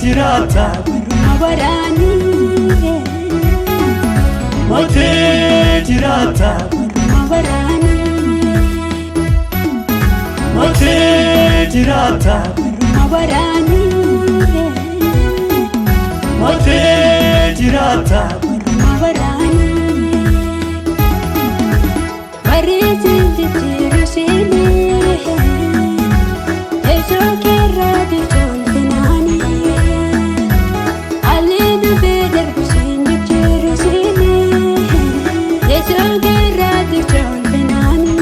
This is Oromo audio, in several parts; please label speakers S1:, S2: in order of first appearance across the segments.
S1: jirata
S2: Warani
S1: Mote jirata
S2: Warani
S1: Mote jirata
S2: Warani
S1: Mote jirata
S2: Warani Warisi jirusini Yesu kiradi jolfinani Alinu bedar busini jirusini Yesu kiradi jolfinani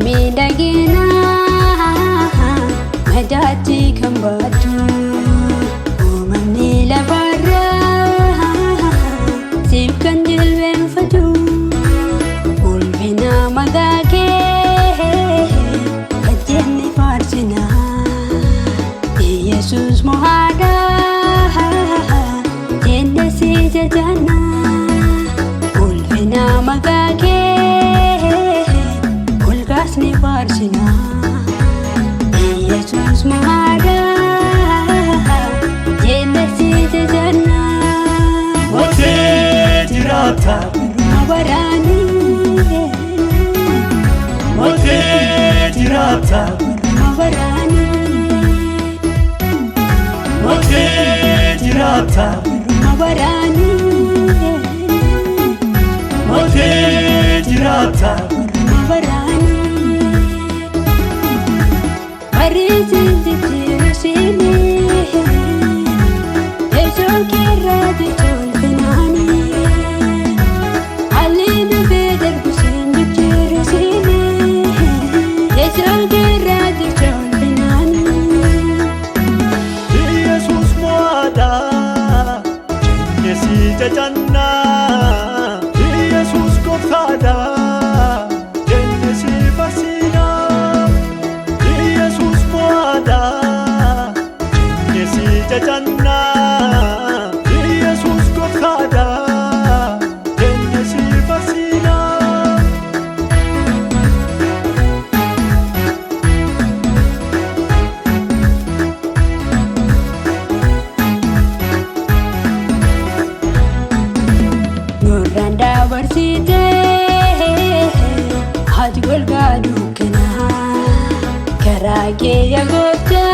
S2: Midagina Madati kambatu Umanila barra Sipkan dilwen fatu Ulvina magake Kajeni farsina Jesus mohada Jende si jajana Ulvina magake Kasni farsina Jesus mahada Jende si jajana
S1: Mote jirata
S2: Warani
S1: Mote jirata
S2: Warani
S1: Mote jirata
S2: Warani
S1: Mote jirata
S2: Warani Warisi jirusini Yesu kiradi jolfinani Alinu bedar busini jirusini Yesu kiradi jolfinani
S1: Jesus moada Jennesi jajanna Jesus koftada Jennesi fasina Jesus moada Jennesi jajanna Jesus koftada Jennesi fasina
S2: Nurranda barsite Hati golga dukana Karage ya gota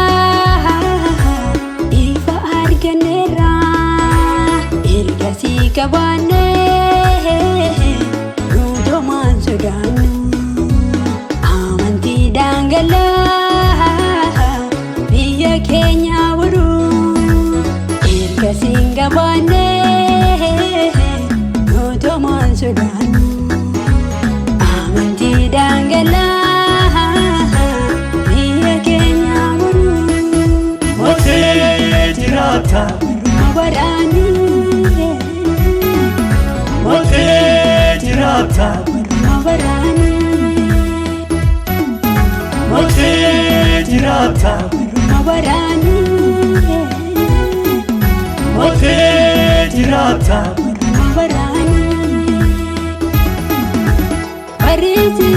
S2: Ifa arganera Irgasi kabane Nudo mansudanu Amanti dangala Biya Kenya wuru Irgasi kabane Mansudanu Amanti dangala Biya Kenya wuru
S1: Mote jirata
S2: Warani
S1: Mote jirata
S2: Warani
S1: Mote jirata
S2: Warani
S1: Mote jirata
S2: Warani Warisi